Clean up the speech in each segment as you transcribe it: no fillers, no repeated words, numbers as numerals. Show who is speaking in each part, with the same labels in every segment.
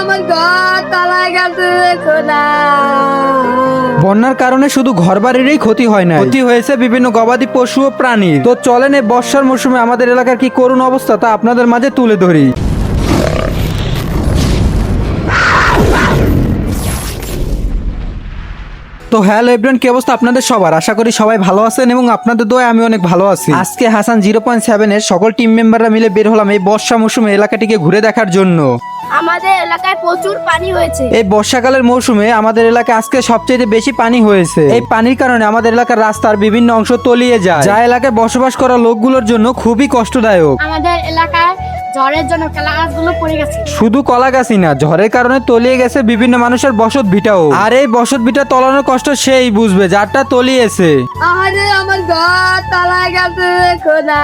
Speaker 1: আমার ঘর তলায় গেছে খোদা।
Speaker 2: বন্যার কারণে শুধু ঘরবাড়িরই ক্ষতি হয় না, ক্ষতি হয়েছে বিভিন্ন গবাদি পশু ও প্রাণীর। তো চলেন এই বর্ষার মৌসুমে আমাদের এলাকার কি করুণ অবস্থা তা আপনাদের মাঝে তুলে ধরি। তো হ্যালো এভরিওয়ান, কি অবস্থা আপনাদের সবার? আশা করি সবাই ভালো আছেন এবং আপনাদের দোয়ায় আমি অনেক ভালো আছি। আজকে হাসান 0.7 এর সকল টিম মেম্বাররা মিলে বের হলাম এই বর্ষা মৌসুমে এলাকাটিকে ঘুরে দেখার জন্য।
Speaker 1: আমাদের এলাকায় প্রচুর পানি হয়েছে।
Speaker 2: এই বর্ষাকালের মৌসুমে আমাদের এলাকায় আজকে সবচেয়ে বেশি পানি হয়েছে। এই পানির কারণে আমাদের এলাকার রাস্তার বিভিন্ন অংশ তলিয়ে যায়, যা এলাকায় বসবাস করা লোকগুলোর জন্য খুবই কষ্টদায়ক।
Speaker 1: আমাদের এলাকায় ঝড়ের জন্য কলা গাছগুলো পড়ে গেছে।
Speaker 2: শুধু কলা গাছই না, ঝড়ের কারণে তলিয়ে গেছে বিভিন্ন মানুষের বসত ভিটাও। আর এই বসত ভিটা তলানোর কষ্ট সেই বুঝবে যারটা তলিয়েছে।
Speaker 1: আমার ঘর তলায় গেছে খোদা।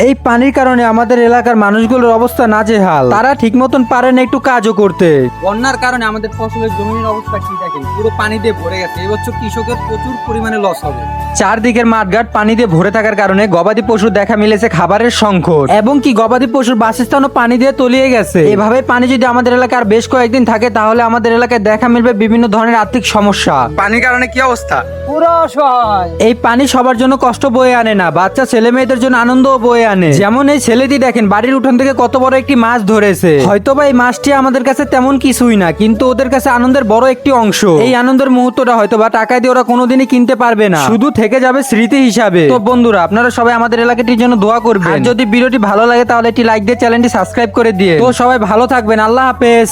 Speaker 2: এই পানির কারণে আমাদের এলাকার মানুষগুলোর অবস্থা নাজেহাল, তারা ঠিক মতন পারে না একটু কাজও করতে।
Speaker 3: বন্যার কারণে আমাদের ফসলের জমির অবস্থা কি দেখেন, পুরো পানি দিয়ে ভরে গেছে। এবছর কৃষকের প্রচুর পরিমাণে লস হবে।
Speaker 2: চারদিকের মাঠঘাট পানি দিয়ে ভরে থাকার কারণে গবাদি পশুর দেখা মিলেছে খাবারের সংকট, এবং কি গবাদি পশুর বাসস্থানও পানি দিয়ে তলিয়ে গেছে। এভাবে পানি যদি আমাদের এলাকার বেশ কয়েকদিন থাকে তাহলে আমাদের এলাকায় দেখা মিলবে বিভিন্ন ধরনের আর্থিক সমস্যা।
Speaker 3: পানির কারণে কি অবস্থা?
Speaker 2: পুরো অসহায়। এই পানি সবার জন্য কষ্ট বয়ে আনে না, বাচ্চা ছেলে মেয়েদের জন্য আনন্দও বয়ে আনে। যেমন এই ছেলেটি দেখেন বাড়ির উঠান থেকে কত বড় একটি মাছ ধরেছে। হয়তোবা এই মাছটি আমাদের কাছে তেমন কিছুই না, কিন্তু ওদের কাছে আনন্দের বড় একটি অংশ। এই আনন্দের মুহূর্তটা হয়তোবা টাকা দিয়ে ওরা কোনোদিনই কিনতে পারবে না, শুধু থেকে যাবে স্মৃতি হিসাবে। তো বন্ধুরা, আপনারা সবাই আমাদের এলাকাটির জন্য দোয়া করবেন। আর যদি ভিডিওটি ভালো লাগে তাহলে একটি লাইক দিয়ে চ্যানেলটি সাবস্ক্রাইব করে দিয়ে। তো সবাই ভালো থাকবেন, আল্লাহ হাফেজ।